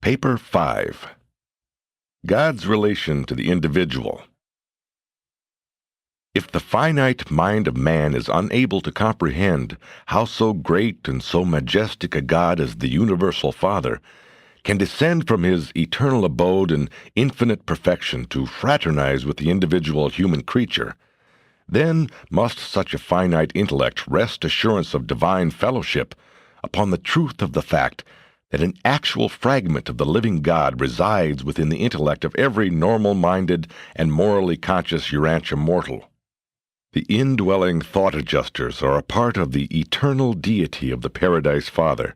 Paper 5. God's relation to the individual. If the finite mind of man is unable to comprehend how so great and so majestic a God as the Universal Father can descend from his eternal abode in infinite perfection to fraternize with the individual human creature, then must such a finite intellect rest assurance of divine fellowship upon the truth of the fact that an actual fragment of the living God resides within the intellect of every normal-minded and morally conscious Urantia mortal. The indwelling thought adjusters are a part of the eternal deity of the Paradise Father.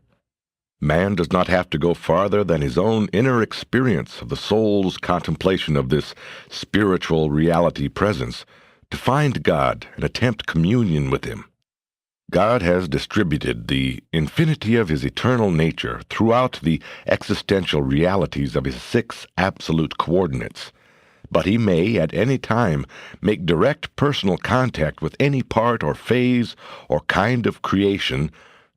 Man does not have to go farther than his own inner experience of the soul's contemplation of this spiritual reality presence to find God and attempt communion with him. God has distributed the infinity of his eternal nature throughout the existential realities of his 6 absolute coordinates, but he may at any time make direct personal contact with any part or phase or kind of creation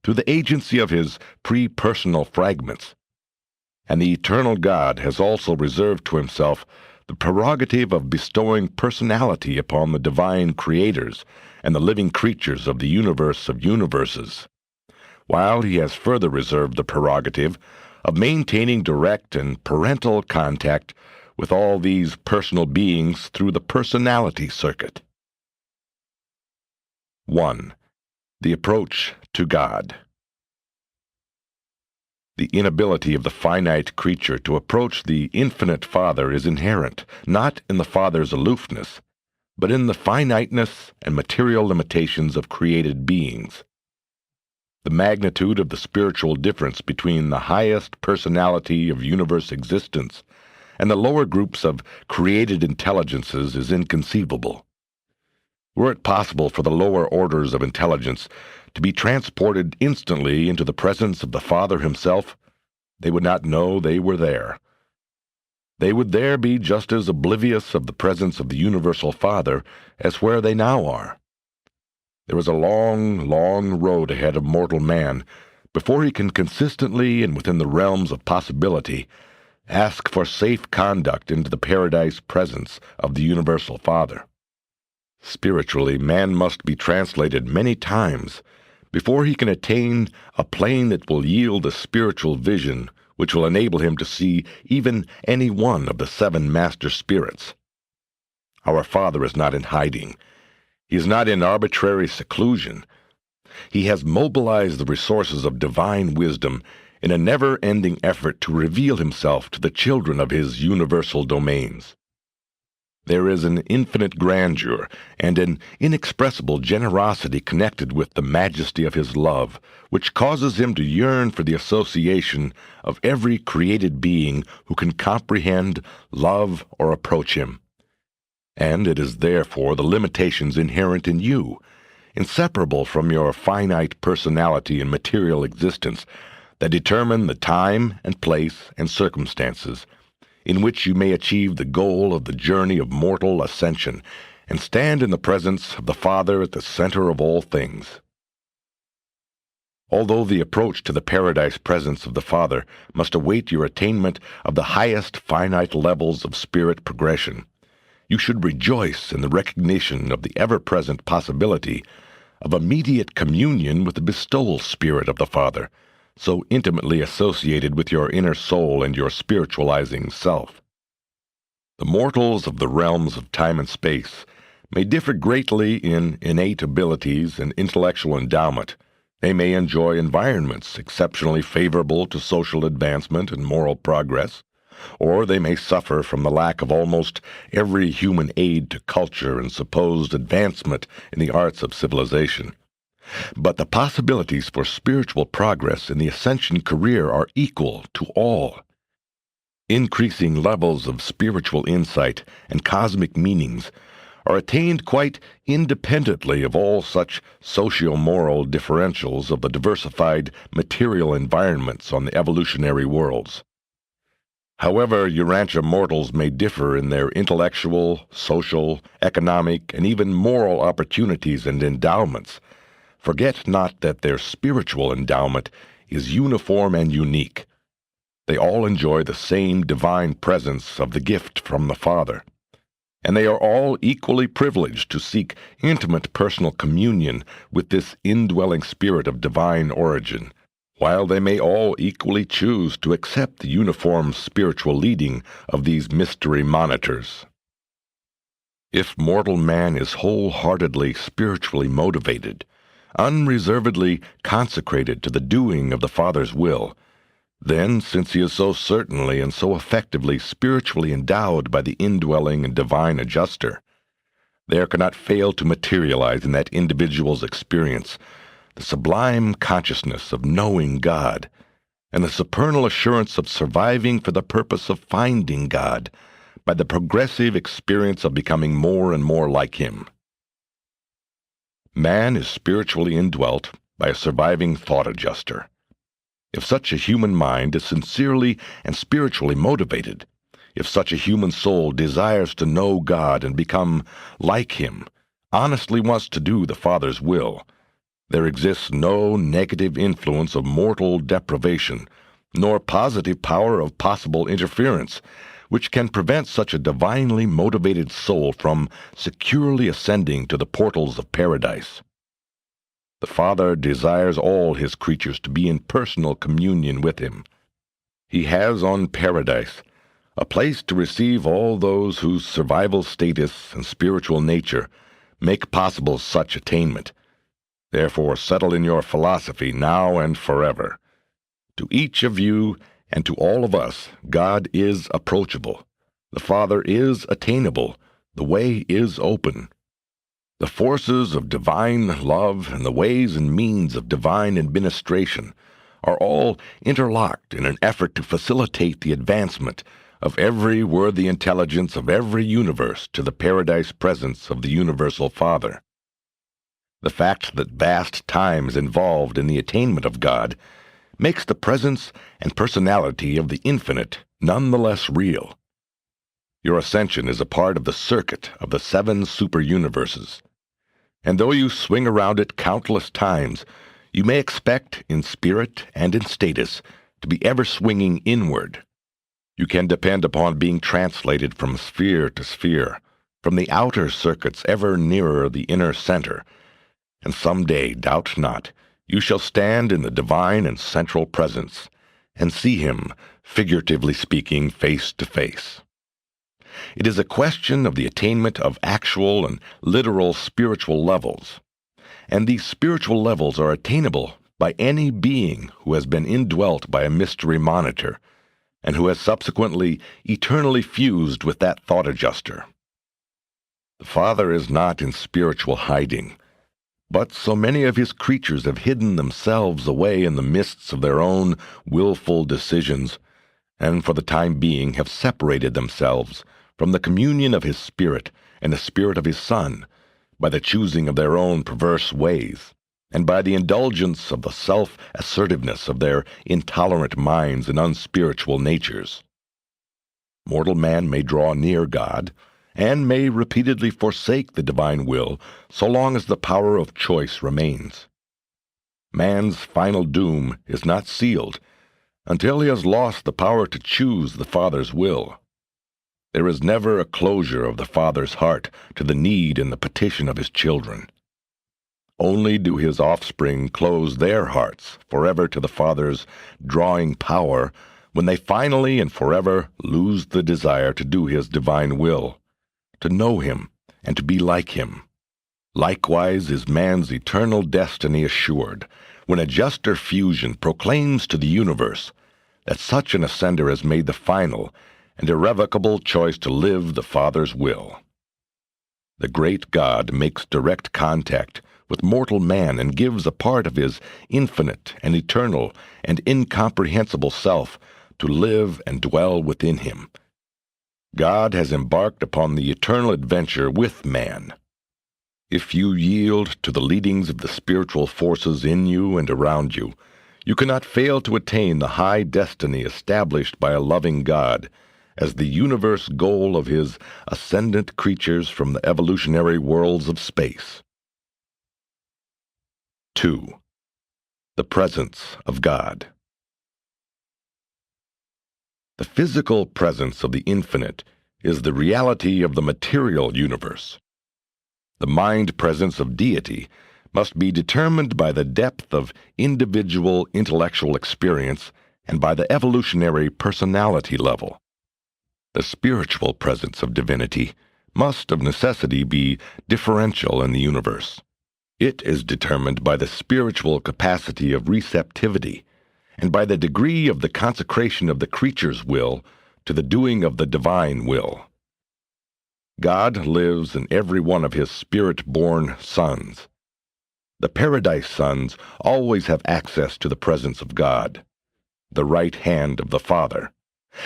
through the agency of his pre-personal fragments. And the eternal God has also reserved to himself the prerogative of bestowing personality upon the divine creators and the living creatures of the universe of universes, while he has further reserved the prerogative of maintaining direct and parental contact with all these personal beings through the personality circuit. 1. The approach to God. The inability of the finite creature to approach the infinite Father is inherent, not in the Father's aloofness, but in the finiteness and material limitations of created beings. The magnitude of the spiritual difference between the highest personality of universe existence and the lower groups of created intelligences is inconceivable. Were it possible for the lower orders of intelligence to be transported instantly into the presence of the Father himself, they would not know they were there. They would there be just as oblivious of the presence of the Universal Father as where they now are. There is a long, long road ahead of mortal man before he can consistently and within the realms of possibility ask for safe conduct into the paradise presence of the Universal Father. Spiritually, man must be translated many times before he can attain a plane that will yield a spiritual vision which will enable him to see even any one of the 7 master spirits. Our Father is not in hiding. He is not in arbitrary seclusion. He has mobilized the resources of divine wisdom in a never-ending effort to reveal himself to the children of his universal domains. There is an infinite grandeur and an inexpressible generosity connected with the majesty of his love, which causes him to yearn for the association of every created being who can comprehend, love, or approach him. And it is therefore the limitations inherent in you, inseparable from your finite personality and material existence, that determine the time and place and circumstances in which you may achieve the goal of the journey of mortal ascension and stand in the presence of the Father at the center of all things. Although the approach to the paradise presence of the Father must await your attainment of the highest finite levels of spirit progression, you should rejoice in the recognition of the ever-present possibility of immediate communion with the bestowal spirit of the Father, so intimately associated with your inner soul and your spiritualizing self. The mortals of the realms of time and space may differ greatly in innate abilities and intellectual endowment. They may enjoy environments exceptionally favorable to social advancement and moral progress, or they may suffer from the lack of almost every human aid to culture and supposed advancement in the arts of civilization. But the possibilities for spiritual progress in the ascension career are equal to all. Increasing levels of spiritual insight and cosmic meanings are attained quite independently of all such socio-moral differentials of the diversified material environments on the evolutionary worlds. However, Urantia mortals may differ in their intellectual, social, economic, and even moral opportunities and endowments, forget not that their spiritual endowment is uniform and unique. They all enjoy the same divine presence of the gift from the Father, and they are all equally privileged to seek intimate personal communion with this indwelling spirit of divine origin, while they may all equally choose to accept the uniform spiritual leading of these mystery monitors. If mortal man is wholeheartedly spiritually motivated, unreservedly consecrated to the doing of the Father's will, then, since he is so certainly and so effectively spiritually endowed by the indwelling and divine adjuster, there cannot fail to materialize in that individual's experience the sublime consciousness of knowing God, and the supernal assurance of surviving for the purpose of finding God by the progressive experience of becoming more and more like Him. Man is spiritually indwelt by a surviving thought adjuster. If such a human mind is sincerely and spiritually motivated, if such a human soul desires to know God and become like Him, honestly wants to do the Father's will, there exists no negative influence of mortal deprivation, nor positive power of possible interference, which can prevent such a divinely motivated soul from securely ascending to the portals of paradise. The Father desires all His creatures to be in personal communion with Him. He has on paradise a place to receive all those whose survival status and spiritual nature make possible such attainment. Therefore, settle in your philosophy now and forever. To each of you and to all of us, God is approachable. The Father is attainable. The way is open. The forces of divine love and the ways and means of divine administration are all interlocked in an effort to facilitate the advancement of every worthy intelligence of every universe to the paradise presence of the universal Father. The fact that vast time is involved in the attainment of God makes the presence and personality of the infinite none the less real. Your ascension is a part of the circuit of the 7 superuniverses, and though you swing around it countless times, you may expect, in spirit and in status, to be ever swinging inward. You can depend upon being translated from sphere to sphere, from the outer circuits ever nearer the inner center, and some day, doubt not, you shall stand in the divine and central presence, and see Him, figuratively speaking, face to face. It is a question of the attainment of actual and literal spiritual levels, and these spiritual levels are attainable by any being who has been indwelt by a mystery monitor, and who has subsequently eternally fused with that thought adjuster. The Father is not in spiritual hiding, but so many of His creatures have hidden themselves away in the mists of their own willful decisions, and for the time being have separated themselves from the communion of His Spirit and the Spirit of His Son by the choosing of their own perverse ways, and by the indulgence of the self-assertiveness of their intolerant minds and unspiritual natures. Mortal man may draw near God, and may repeatedly forsake the divine will so long as the power of choice remains. Man's final doom is not sealed until he has lost the power to choose the Father's will. There is never a closure of the Father's heart to the need and the petition of His children. Only do His offspring close their hearts forever to the Father's drawing power when they finally and forever lose the desire to do His divine will, to know Him, and to be like Him. Likewise is man's eternal destiny assured when a juster fusion proclaims to the universe that such an ascender has made the final and irrevocable choice to live the Father's will. The great God makes direct contact with mortal man and gives a part of His infinite and eternal and incomprehensible self to live and dwell within him. God has embarked upon the eternal adventure with man. If you yield to the leadings of the spiritual forces in you and around you, you cannot fail to attain the high destiny established by a loving God as the universe goal of His ascendant creatures from the evolutionary worlds of space. 2. The presence of God. The physical presence of the infinite is the reality of the material universe. The mind presence of deity must be determined by the depth of individual intellectual experience and by the evolutionary personality level. The spiritual presence of divinity must of necessity be differential in the universe. It is determined by the spiritual capacity of receptivity and by the degree of the consecration of the creature's will to the doing of the divine will. God lives in every one of his spirit-born sons. The paradise sons always have access to the presence of God, the right hand of the Father,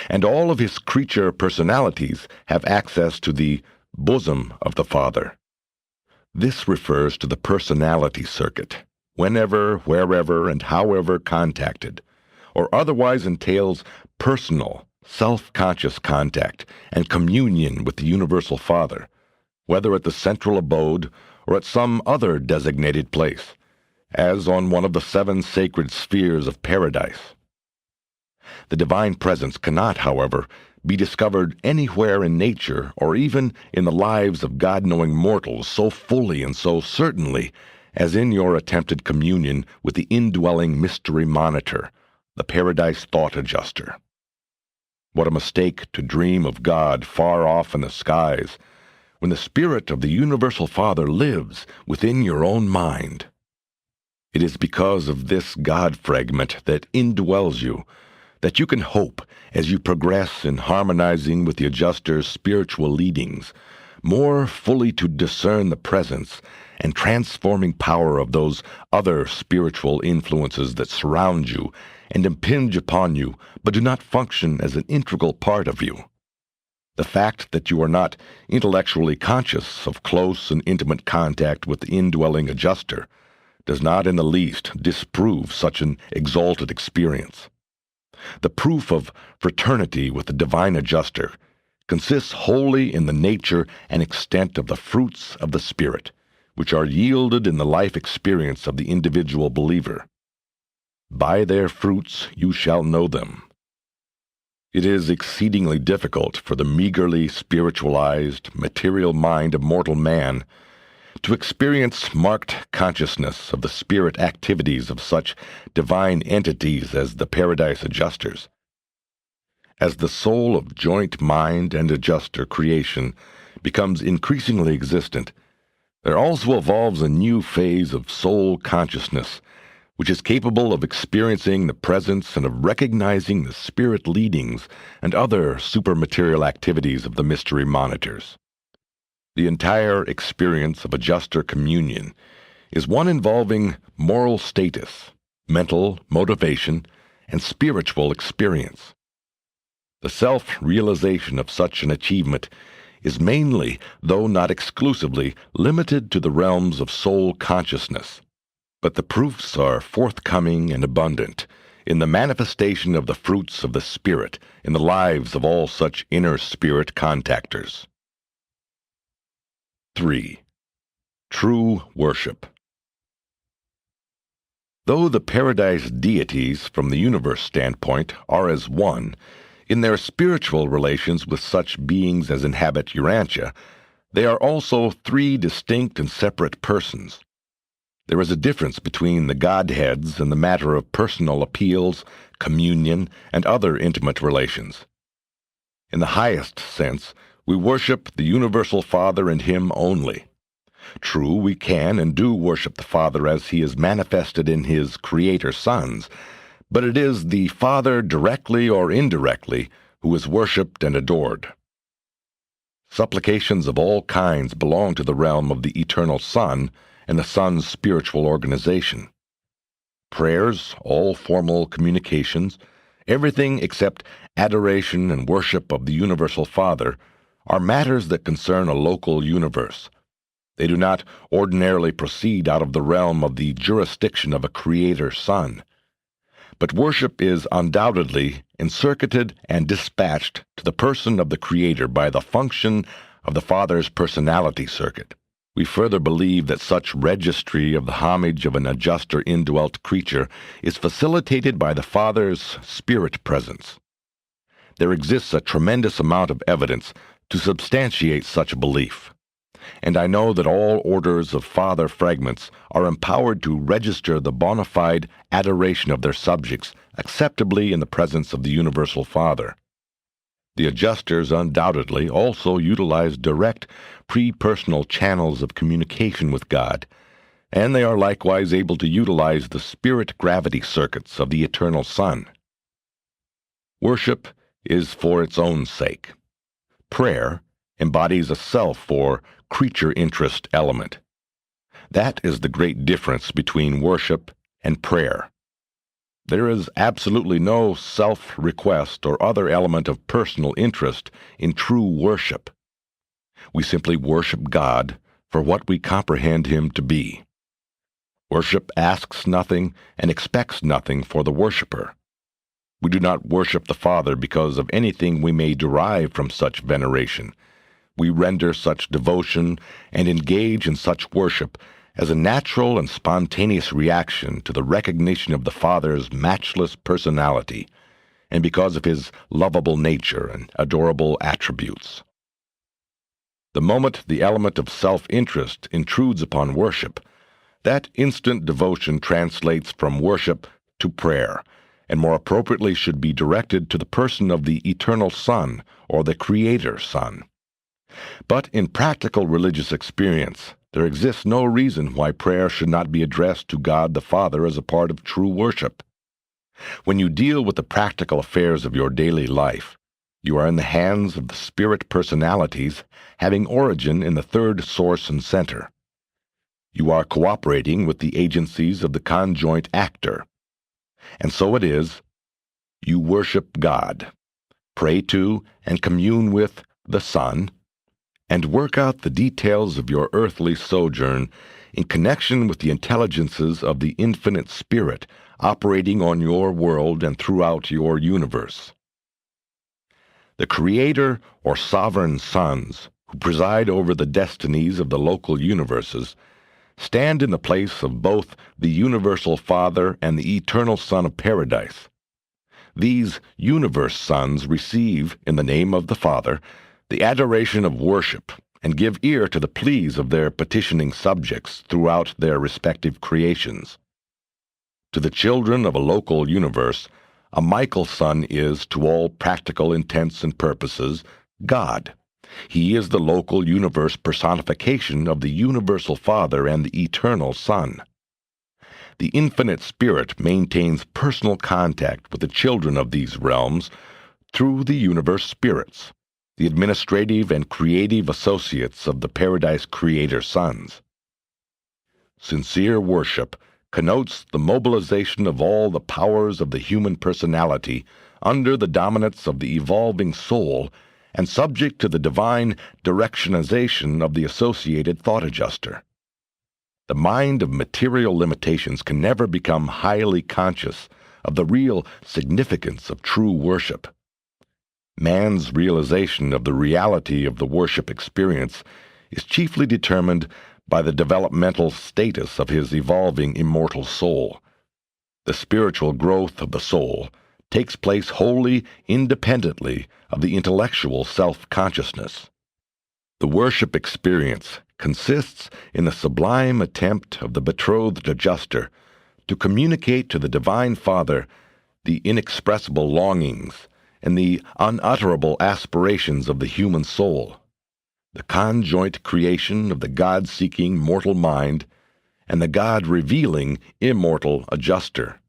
and all of his creature personalities have access to the bosom of the Father. This refers to the personality circuit, whenever, wherever, and however contacted, or otherwise entails personal, self-conscious contact and communion with the Universal Father, whether at the central abode or at some other designated place, as on one of the 7 sacred spheres of paradise. The divine presence cannot, however, be discovered anywhere in nature or even in the lives of God-knowing mortals so fully and so certainly as in your attempted communion with the indwelling mystery monitor, the paradise thought adjuster. What a mistake to dream of God far off in the skies, when the Spirit of the Universal Father lives within your own mind. It is because of this God fragment that indwells you that you can hope, as you progress in harmonizing with the adjuster's spiritual leadings, more fully to discern the presence and transforming power of those other spiritual influences that surround you and impinge upon you, but do not function as an integral part of you. The fact that you are not intellectually conscious of close and intimate contact with the indwelling adjuster does not in the least disprove such an exalted experience. The proof of fraternity with the divine adjuster consists wholly in the nature and extent of the fruits of the Spirit, which are yielded in the life experience of the individual believer. By their fruits you shall know them. It is exceedingly difficult for the meagerly spiritualized, material mind of mortal man to experience marked consciousness of the spirit activities of such divine entities as the paradise adjusters. As the soul of joint mind and adjuster creation becomes increasingly existent, there also evolves a new phase of soul consciousness, which is capable of experiencing the presence and of recognizing the spirit leadings and other supermaterial activities of the mystery monitors. The entire experience of adjuster communion is one involving moral status, mental motivation, and spiritual experience. The self-realization of such an achievement is mainly, though not exclusively, limited to the realms of soul consciousness, but the proofs are forthcoming and abundant in the manifestation of the fruits of the Spirit in the lives of all such inner spirit contactors. 3. True worship. Though the paradise deities from the universe standpoint are as one, in their spiritual relations with such beings as inhabit Urantia, they are also 3 distinct and separate persons. There is a difference between the Godheads in the matter of personal appeals, communion, and other intimate relations. In the highest sense, we worship the Universal Father and Him only. True, we can and do worship the Father as He is manifested in His Creator sons, but it is the Father directly or indirectly who is worshipped and adored. Supplications of all kinds belong to the realm of the Eternal Son and the Son's spiritual organization. Prayers, all formal communications, everything except adoration and worship of the Universal Father are matters that concern a local universe. They do not ordinarily proceed out of the realm of the jurisdiction of a Creator Son. But worship is undoubtedly encircuited and dispatched to the person of the Creator by the function of the Father's personality circuit. We further believe that such registry of the homage of an adjuster indwelt creature is facilitated by the Father's spirit presence. there exists a tremendous amount of evidence to substantiate such a belief. And I know that all orders of Father fragments are empowered to register the bona fide adoration of their subjects acceptably in the presence of the Universal Father. The adjusters undoubtedly also utilize direct, pre-personal channels of communication with God, and they are likewise able to utilize the spirit gravity circuits of the Eternal Son. Worship is for its own sake. Prayer embodies a self or creature interest element. That is the great difference between worship and prayer. There is absolutely no self-request or other element of personal interest in true worship. We simply worship God for what we comprehend Him to be. Worship asks nothing and expects nothing for the worshiper. We do not worship the Father because of anything we may derive from such veneration. We render such devotion and engage in such worship as a natural and spontaneous reaction to the recognition of the Father's matchless personality, and because of His lovable nature and adorable attributes. The moment the element of self-interest intrudes upon worship, that instant devotion translates from worship to prayer, and more appropriately should be directed to the person of the Eternal Son or the Creator Son. But in practical religious experience, there exists no reason why prayer should not be addressed to God the Father as a part of true worship. When you deal with the practical affairs of your daily life, you are in the hands of the spirit personalities having origin in the third source and center. You are cooperating with the agencies of the conjoint actor. And so it is, you worship God, pray to and commune with the Son, and work out the details of your earthly sojourn in connection with the intelligences of the infinite Spirit operating on your world and throughout your universe. The Creator or Sovereign Sons, who preside over the destinies of the local universes, stand in the place of both the Universal Father and the Eternal Son of Paradise. These universe sons receive, in the name of the Father, the adoration of worship, and give ear to the pleas of their petitioning subjects throughout their respective creations. To the children of a local universe, a Michael Son is, to all practical intents and purposes, God. He is the local universe personification of the Universal Father and the Eternal Son. The Infinite Spirit maintains personal contact with the children of these realms through the universe spirits, the administrative and creative associates of the Paradise Creator Sons. Sincere worship connotes the mobilization of all the powers of the human personality under the dominance of the evolving soul and subject to the divine directionization of the associated thought adjuster. The mind of material limitations can never become highly conscious of the real significance of true worship. Man's realization of the reality of the worship experience is chiefly determined by the developmental status of his evolving immortal soul. The spiritual growth of the soul takes place wholly independently of the intellectual self-consciousness. The worship experience consists in the sublime attempt of the betrothed adjuster to communicate to the Divine Father the inexpressible longings and the unutterable aspirations of the human soul, the conjoint creation of the God-seeking mortal mind and the God-revealing immortal adjuster.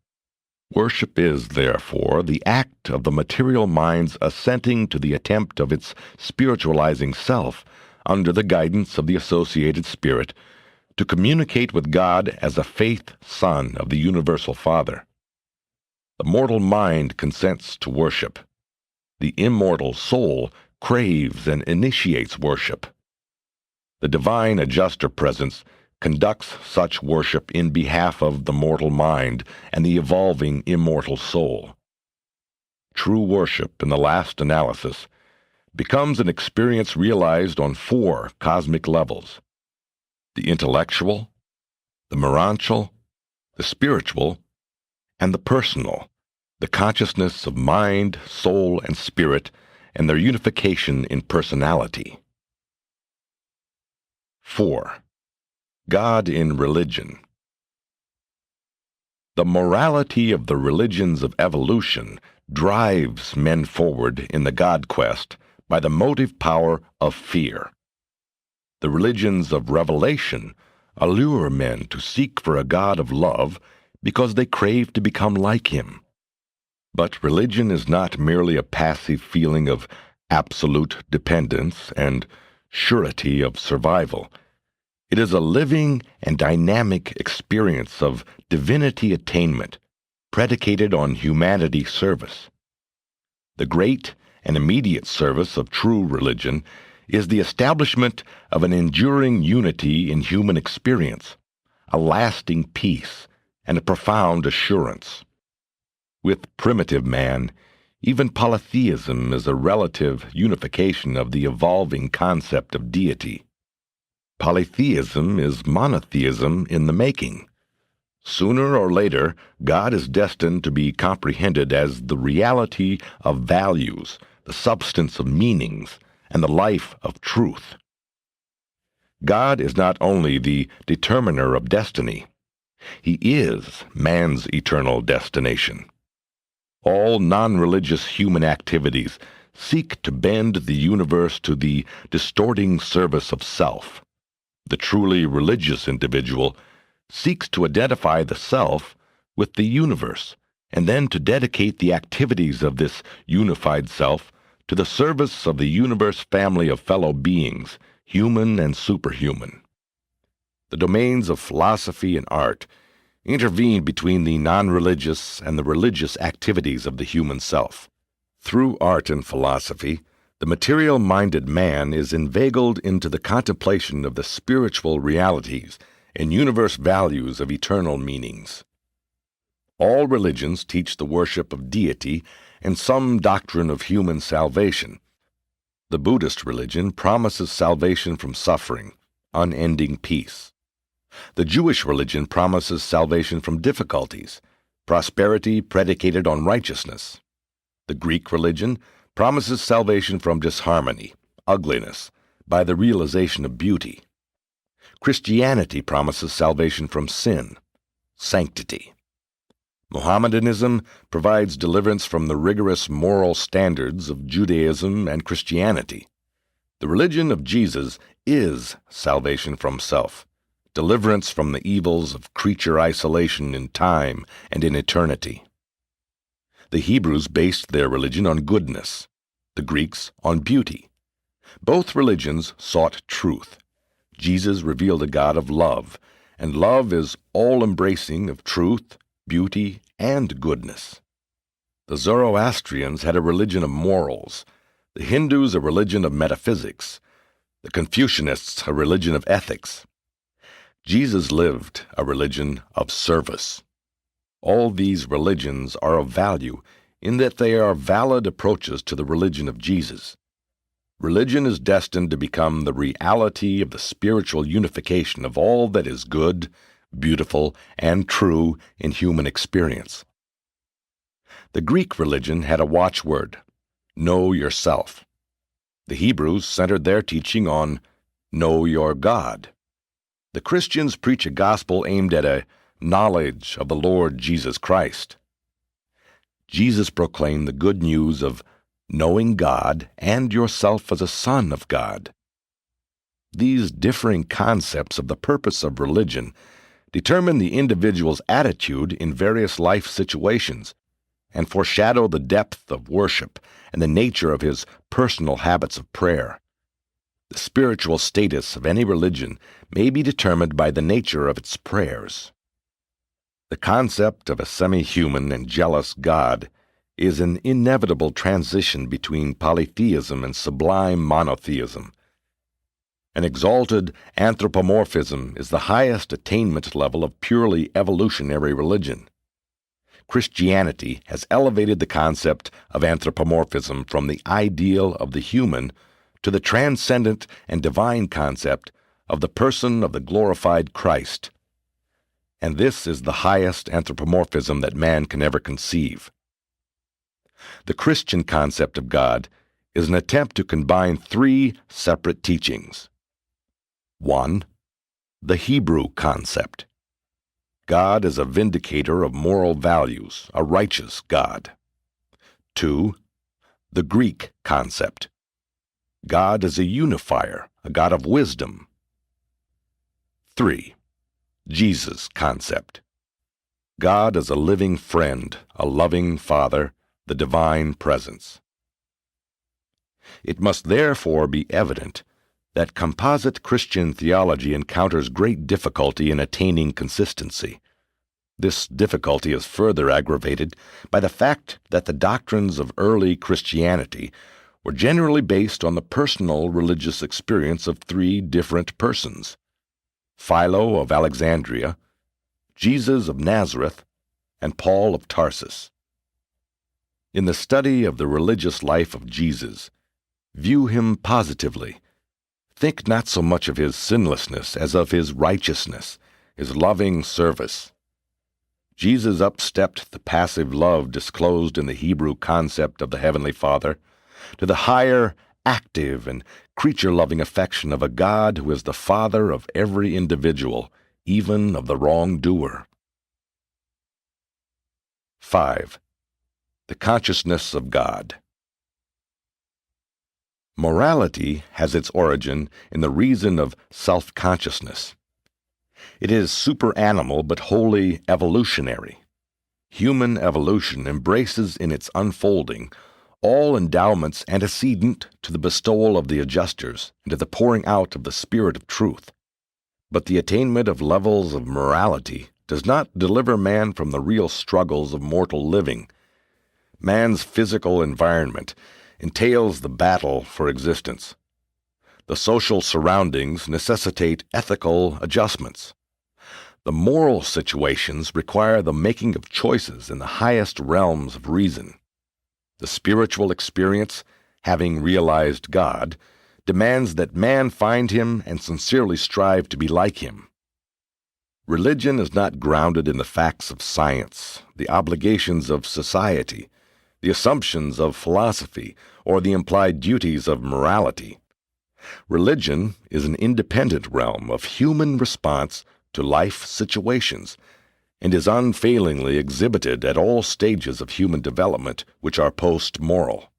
Worship is, therefore, the act of the material mind's assenting to the attempt of its spiritualizing self under the guidance of the associated Spirit to communicate with God as a faith son of the Universal Father. The mortal mind consents to worship. The immortal soul craves and initiates worship. The divine adjuster presence conducts such worship in behalf of the mortal mind and the evolving immortal soul. True worship, in the last analysis, becomes an experience realized on 4 cosmic levels: the intellectual, the morantial, the spiritual, and the personal, the consciousness of mind, soul, and spirit, and their unification in personality. 4. God in religion. The morality of the religions of evolution drives men forward in the God quest by the motive power of fear. The religions of revelation allure men to seek for a God of love because they crave to become like Him. But religion is not merely a passive feeling of absolute dependence and surety of survival. It is a living and dynamic experience of divinity attainment, predicated on humanity service. The great and immediate service of true religion is the establishment of an enduring unity in human experience, a lasting peace, and a profound assurance. With primitive man, even polytheism is a relative unification of the evolving concept of deity. Polytheism is monotheism in the making. Sooner or later, God is destined to be comprehended as the reality of values, the substance of meanings, and the life of truth. God is not only the determiner of destiny, He is man's eternal destination. All non-religious human activities seek to bend the universe to the distorting service of self. The truly religious individual seeks to identify the self with the universe, and then to dedicate the activities of this unified self to the service of the universe family of fellow beings, human and superhuman. The domains of philosophy and art intervene between the non-religious and the religious activities of the human self. Through art and philosophy, the material-minded man is inveigled into the contemplation of the spiritual realities and universe values of eternal meanings. All religions teach the worship of deity and some doctrine of human salvation. The Buddhist religion promises salvation from suffering, unending peace. The Jewish religion promises salvation from difficulties, prosperity predicated on righteousness. The Greek religion promises salvation from disharmony, ugliness, by the realization of beauty. Christianity promises salvation from sin, sanctity. Mohammedanism provides deliverance from the rigorous moral standards of Judaism and Christianity. The religion of Jesus is salvation from self, deliverance from the evils of creature isolation in time and in eternity. The Hebrews based their religion on goodness, the Greeks on beauty. Both religions sought truth. Jesus revealed a God of love, and love is all-embracing of truth, beauty, and goodness. The Zoroastrians had a religion of morals, the Hindus a religion of metaphysics, the Confucianists a religion of ethics. Jesus lived a religion of service. All these religions are of value in that they are valid approaches to the religion of Jesus. Religion is destined to become the reality of the spiritual unification of all that is good, beautiful, and true in human experience. The Greek religion had a watchword, know yourself. The Hebrews centered their teaching on know your God. The Christians preach a gospel aimed at a knowledge of the Lord Jesus Christ. Jesus proclaimed the good news of knowing God and yourself as a son of God. These differing concepts of the purpose of religion determine the individual's attitude in various life situations and foreshadow the depth of worship and the nature of his personal habits of prayer. The spiritual status of any religion may be determined by the nature of its prayers. The concept of a semi-human and jealous God is an inevitable transition between polytheism and sublime monotheism. An exalted anthropomorphism is the highest attainment level of purely evolutionary religion. Christianity has elevated the concept of anthropomorphism from the ideal of the human to the transcendent and divine concept of the person of the glorified Christ. And this is the highest anthropomorphism that man can ever conceive. The Christian concept of God is an attempt to combine three separate teachings. 1. The Hebrew concept. God is a vindicator of moral values, a righteous God. 2. The Greek concept. God is a unifier, a God of wisdom. 3. Jesus concept. God is a living friend, a loving Father, the divine presence. It must therefore be evident that composite Christian theology encounters great difficulty in attaining consistency. This difficulty is further aggravated by the fact that the doctrines of early Christianity were generally based on the personal religious experience of three different persons: Philo of Alexandria, Jesus of Nazareth, and Paul of Tarsus. In the study of the religious life of Jesus, view him positively. Think not so much of his sinlessness as of his righteousness, his loving service. Jesus upstepped the passive love disclosed in the Hebrew concept of the Heavenly Father to the higher, active, and creature-loving affection of a God who is the Father of every individual, even of the wrongdoer. 5. The consciousness of God. Morality has its origin in the reason of self-consciousness. It is superanimal but wholly evolutionary. Human evolution embraces in its unfolding all endowments antecedent to the bestowal of the adjusters and to the pouring out of the Spirit of truth. But the attainment of levels of morality does not deliver man from the real struggles of mortal living. Man's physical environment entails the battle for existence. The social surroundings necessitate ethical adjustments. The moral situations require the making of choices in the highest realms of reason. The spiritual experience, having realized God, demands that man find him and sincerely strive to be like him. Religion is not grounded in the facts of science, the obligations of society, the assumptions of philosophy, or the implied duties of morality. Religion is an independent realm of human response to life situations, and is unfailingly exhibited at all stages of human development which are post-moral.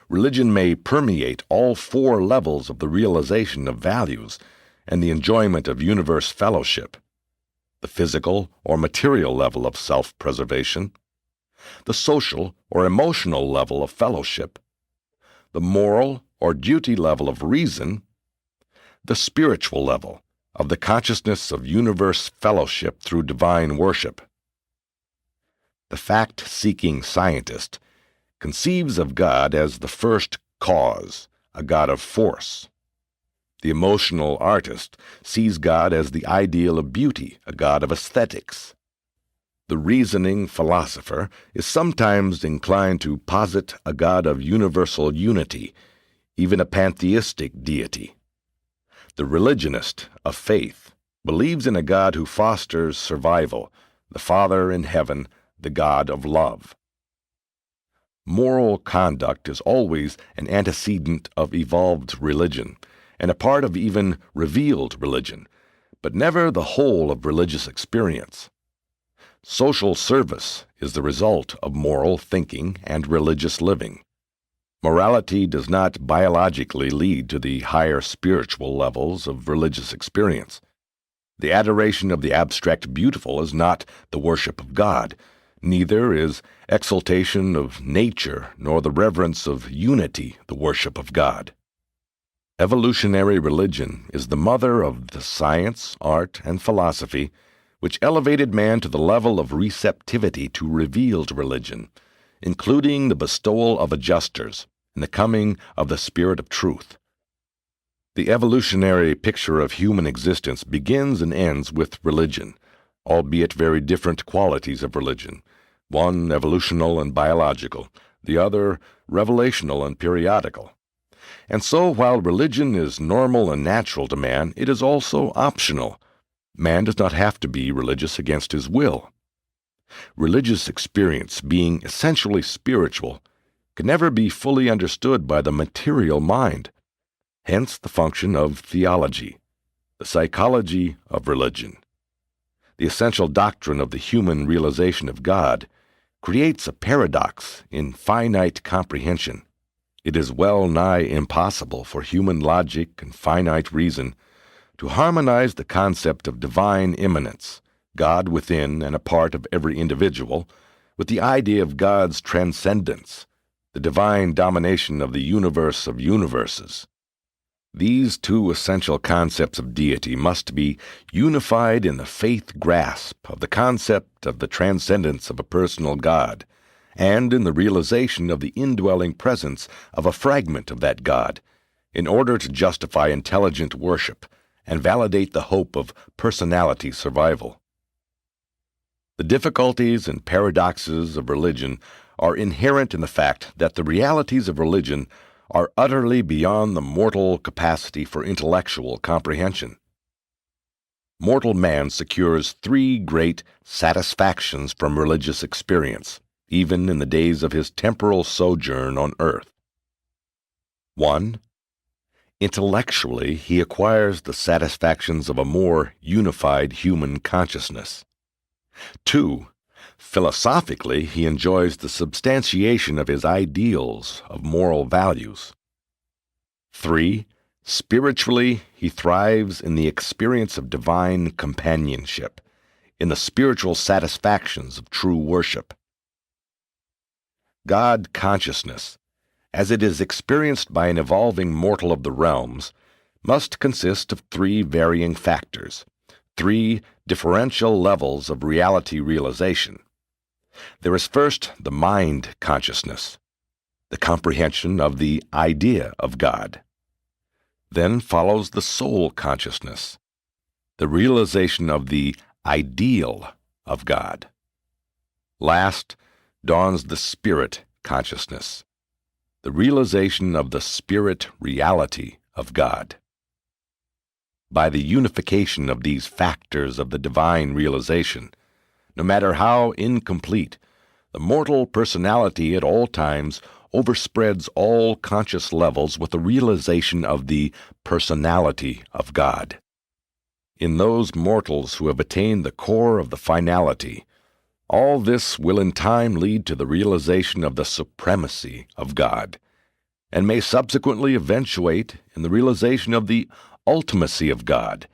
Religion may permeate all four levels of the realization of values and the enjoyment of universe fellowship: the physical or material level of self-preservation, the social or emotional level of fellowship, the moral or duty level of reason, the spiritual level of the consciousness of universe fellowship through divine worship. The fact-seeking scientist conceives of God as the first cause, a God of force. The emotional artist sees God as the ideal of beauty, a God of aesthetics. The reasoning philosopher is sometimes inclined to posit a God of universal unity, even a pantheistic deity. The religionist of faith believes in a God who fosters survival, the Father in heaven, the God of love. Moral conduct is always an antecedent of evolved religion, and a part of even revealed religion, but never the whole of religious experience. Social service is the result of moral thinking and religious living. Morality does not biologically lead to the higher spiritual levels of religious experience. The adoration of the abstract beautiful is not the worship of God. Neither is exaltation of nature nor the reverence of unity the worship of God. Evolutionary religion is the mother of the science, art, and philosophy which elevated man to the level of receptivity to revealed religion, including the bestowal of adjusters and the coming of the Spirit of truth. The evolutionary picture of human existence begins and ends with religion, albeit very different qualities of religion, one evolutional and biological, the other revelational and periodical. And so, while religion is normal and natural to man, it is also optional. Man does not have to be religious against his will. Religious experience, being essentially spiritual, can never be fully understood by the material mind. Hence the function of theology, the psychology of religion. The essential doctrine of the human realization of God creates a paradox in finite comprehension. It is well nigh impossible for human logic and finite reason to harmonize the concept of divine immanence, God within and a part of every individual, with the idea of God's transcendence, the divine domination of the universe of universes. These two essential concepts of deity must be unified in the faith grasp of the concept of the transcendence of a personal God, and in the realization of the indwelling presence of a fragment of that God, in order to justify intelligent worship and validate the hope of personality survival. The difficulties and paradoxes of religion are inherent in the fact that the realities of religion are utterly beyond the mortal capacity for intellectual comprehension. Mortal man secures three great satisfactions from religious experience, even in the days of his temporal sojourn on earth. 1. Intellectually, he acquires the satisfactions of a more unified human consciousness. 2. Philosophically, he enjoys the substantiation of his ideals of moral values. 3. Spiritually, he thrives in the experience of divine companionship, in the spiritual satisfactions of true worship. God consciousness, as it is experienced by an evolving mortal of the realms, must consist of three varying factors, three differential levels of reality realization. There is first the mind consciousness, the comprehension of the idea of God. Then follows the soul consciousness, the realization of the ideal of God. Last dawns the spirit consciousness, the realization of the spirit reality of God. By the unification of these factors of the divine realization, no matter how incomplete, the mortal personality at all times overspreads all conscious levels with the realization of the personality of God. In those mortals who have attained the core of the finality, all this will in time lead to the realization of the supremacy of God, and may subsequently eventuate in the realization of the ultimacy of God,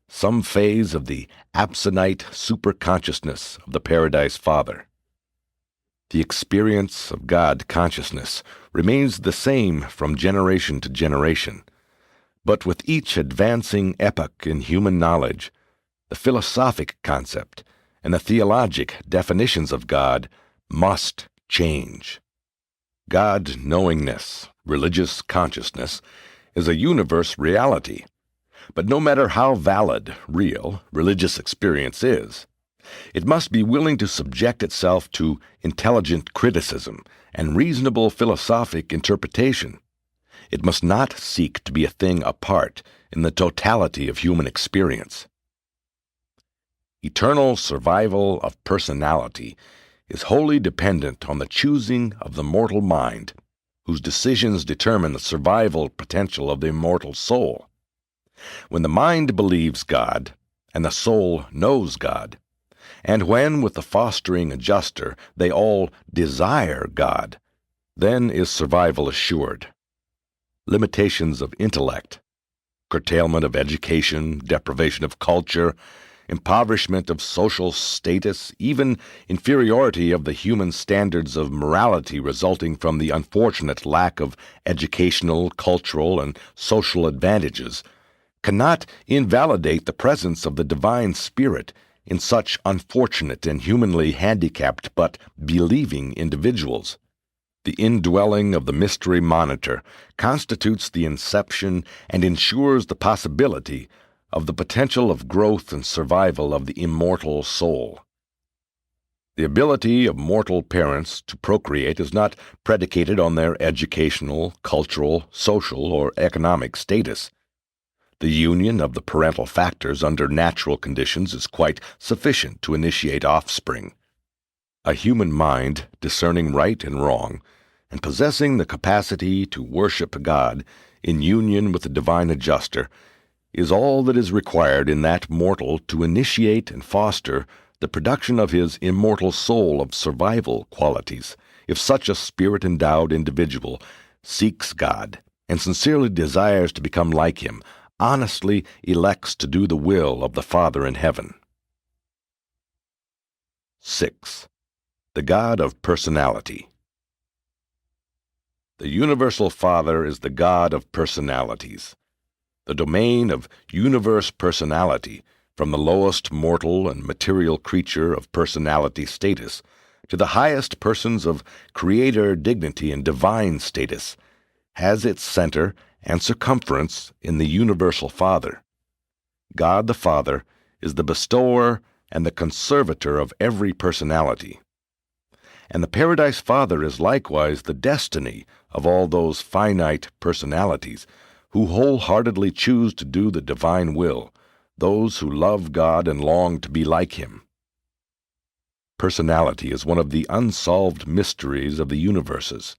some phase of the absonite superconsciousness of the Paradise Father. The experience of God consciousness remains the same from generation to generation, but with each advancing epoch in human knowledge, the philosophic concept and the theologic definitions of God must change. God knowingness, religious consciousness, is a universe reality. But no matter how valid, real, religious experience is, it must be willing to subject itself to intelligent criticism and reasonable philosophic interpretation. It must not seek to be a thing apart in the totality of human experience. Eternal survival of personality is wholly dependent on the choosing of the mortal mind, whose decisions determine the survival potential of the immortal soul. When the mind believes God, and the soul knows God, and when, with the fostering adjuster, they all desire God, then is survival assured. Limitations of intellect, curtailment of education, deprivation of culture, impoverishment of social status, even inferiority of the human standards of morality resulting from the unfortunate lack of educational, cultural, and social advantages, cannot invalidate the presence of the divine spirit in such unfortunate and humanly handicapped but believing individuals. The indwelling of the mystery monitor constitutes the inception and ensures the possibility of the potential of growth and survival of the immortal soul. The ability of mortal parents to procreate is not predicated on their educational, cultural, social, or economic status. The union of the parental factors under natural conditions is quite sufficient to initiate offspring. A human mind discerning right and wrong, and possessing the capacity to worship God in union with the divine adjuster, is all that is required in that mortal to initiate and foster the production of his immortal soul of survival qualities, if such a spirit-endowed individual seeks God and sincerely desires to become like him, honestly elects to do the will of the Father in heaven. 6. The God of Personality. The Universal Father is the God of personalities. The domain of universe personality, from the lowest mortal and material creature of personality status to the highest persons of creator dignity and divine status, has its center and circumference in the Universal Father. God the Father is the bestower and the conservator of every personality. And the Paradise Father is likewise the destiny of all those finite personalities who wholeheartedly choose to do the divine will, those who love God and long to be like him. Personality is one of the unsolved mysteries of the universes.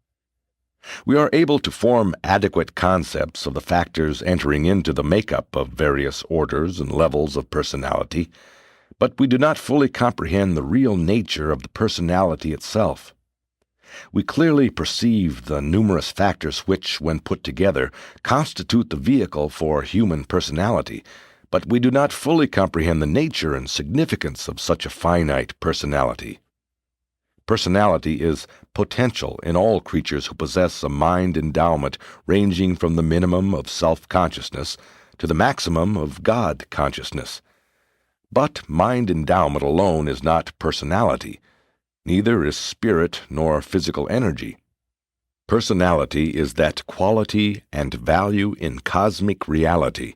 We are able to form adequate concepts of the factors entering into the makeup of various orders and levels of personality, but we do not fully comprehend the real nature of the personality itself. We clearly perceive the numerous factors which, when put together, constitute the vehicle for human personality, but we do not fully comprehend the nature and significance of such a finite personality. Personality is potential in all creatures who possess a mind endowment ranging from the minimum of self-consciousness to the maximum of God consciousness. But mind endowment alone is not personality. Neither is spirit nor physical energy. Personality is that quality and value in cosmic reality,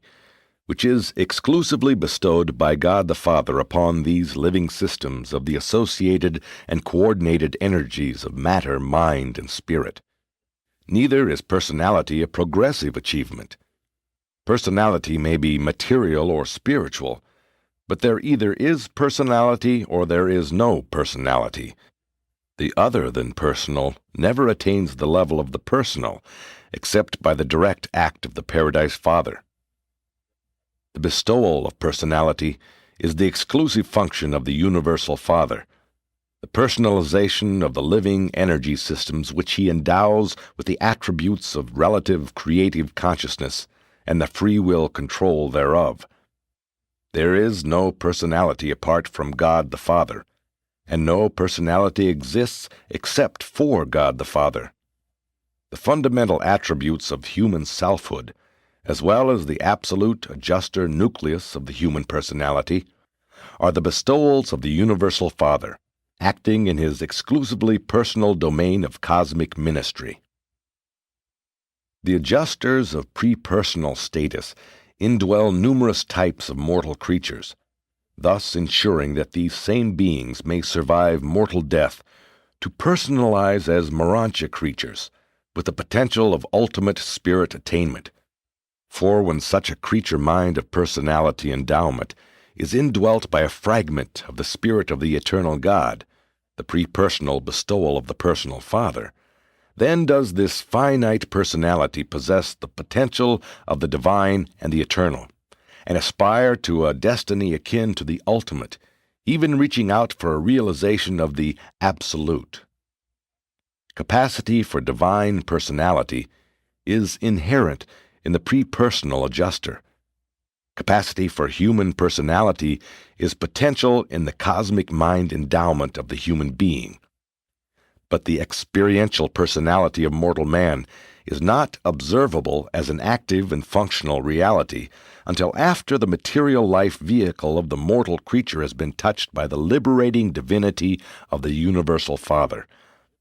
which is exclusively bestowed by God the Father upon these living systems of the associated and coordinated energies of matter, mind, and spirit. Neither is personality a progressive achievement. Personality may be material or spiritual, but there either is personality or there is no personality. The other than personal never attains the level of the personal, except by the direct act of the Paradise Father. The bestowal of personality is the exclusive function of the Universal Father, the personalization of the living energy systems which he endows with the attributes of relative creative consciousness and the free will control thereof. There is no personality apart from God the Father, and no personality exists except for God the Father. The fundamental attributes of human selfhood, as well as the absolute adjuster nucleus of the human personality, are the bestowals of the Universal Father, acting in his exclusively personal domain of cosmic ministry. The adjusters of pre-personal status indwell numerous types of mortal creatures, thus ensuring that these same beings may survive mortal death to personalize as Urantia creatures, with the potential of ultimate spirit attainment. For when such a creature mind of personality endowment is indwelt by a fragment of the spirit of the eternal God, the pre-personal bestowal of the personal Father, then does this finite personality possess the potential of the divine and the eternal, and aspire to a destiny akin to the ultimate, even reaching out for a realization of the absolute. Capacity for divine personality is inherent in the pre-personal adjuster. Capacity for human personality is potential in the cosmic mind endowment of the human being. But the experiential personality of mortal man is not observable as an active and functional reality until after the material life vehicle of the mortal creature has been touched by the liberating divinity of the Universal Father,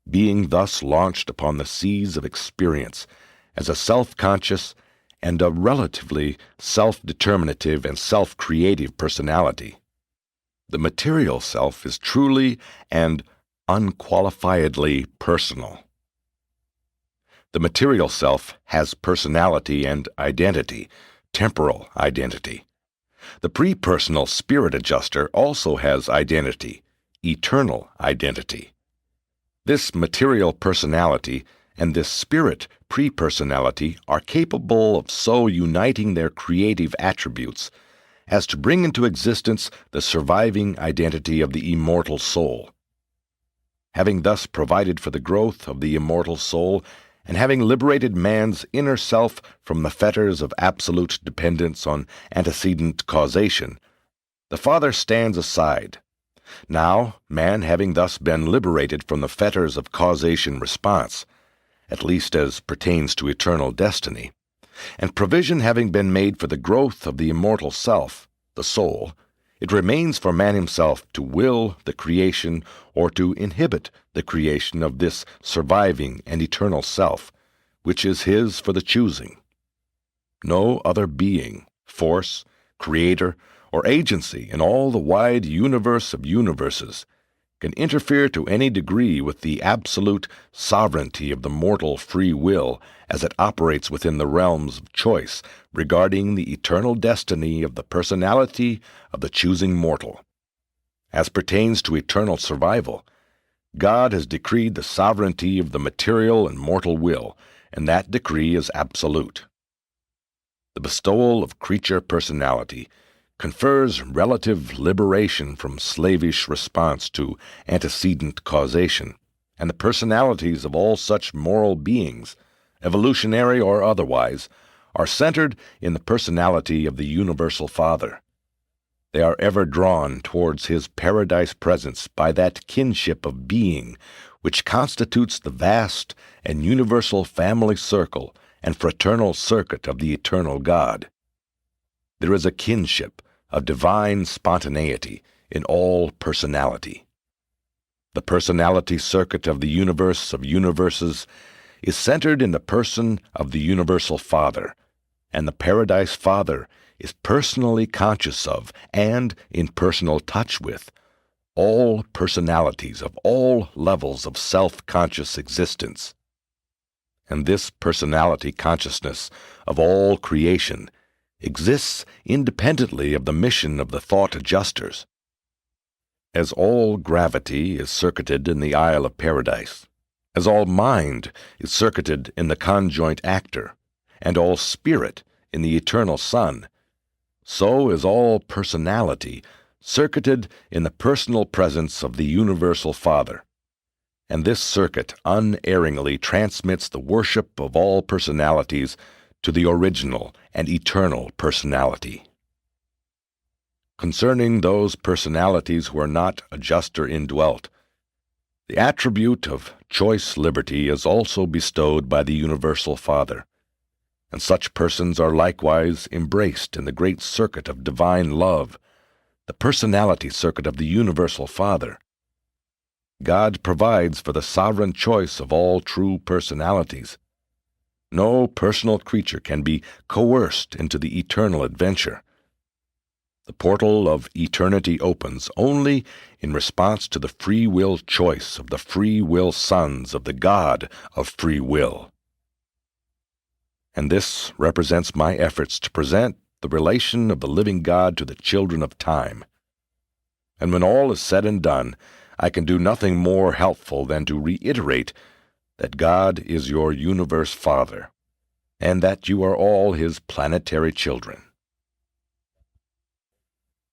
being thus launched upon the seas of experience as a self-conscious and a relatively self-determinative and self-creative personality. The material self is truly and unqualifiedly personal. The material self has personality and identity, temporal identity. The pre-personal spirit adjuster also has identity, eternal identity. This material personality and this spirit pre-personality are capable of so uniting their creative attributes as to bring into existence the surviving identity of the immortal soul. Having thus provided for the growth of the immortal soul, and having liberated man's inner self from the fetters of absolute dependence on antecedent causation, the Father stands aside. Now, man having thus been liberated from the fetters of causation response, at least as pertains to eternal destiny, and provision having been made for the growth of the immortal self, the soul, it remains for man himself to will the creation or to inhibit the creation of this surviving and eternal self, which is his for the choosing. No other being, force, creator, or agency in all the wide universe of universes can interfere to any degree with the absolute sovereignty of the mortal free will as it operates within the realms of choice regarding the eternal destiny of the personality of the choosing mortal. As pertains to eternal survival, God has decreed the sovereignty of the material and mortal will, and that decree is absolute. The bestowal of creature personality confers relative liberation from slavish response to antecedent causation, and the personalities of all such moral beings, evolutionary or otherwise, are centered in the personality of the Universal Father. They are ever drawn towards His paradise presence by that kinship of being which constitutes the vast and universal family circle and fraternal circuit of the eternal God. There is a kinship of divine spontaneity in all personality. The personality circuit of the universe of universes is centered in the person of the Universal Father, and the Paradise Father is personally conscious of and in personal touch with all personalities of all levels of self-conscious existence. And this personality consciousness of all creation exists independently of the mission of the thought adjusters. As all gravity is circuited in the Isle of Paradise, as all mind is circuited in the conjoint actor, and all spirit in the eternal Son, so is all personality circuited in the personal presence of the Universal Father. And this circuit unerringly transmits the worship of all personalities to the original and eternal personality. Concerning those personalities who are not adjuster indwelt, the attribute of choice liberty is also bestowed by the Universal Father, and such persons are likewise embraced in the great circuit of divine love, the personality circuit of the Universal Father. God provides for the sovereign choice of all true personalities. No personal creature can be coerced into the eternal adventure. The portal of eternity opens only in response to the free will choice of the free will sons of the God of free will. And this represents my efforts to present the relation of the living God to the children of time. And when all is said and done, I can do nothing more helpful than to reiterate that God is your universe Father, and that you are all His planetary children.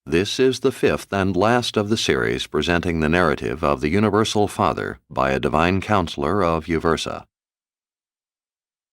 This is the fifth and last of the series presenting the narrative of the Universal Father by a divine counselor of Uversa.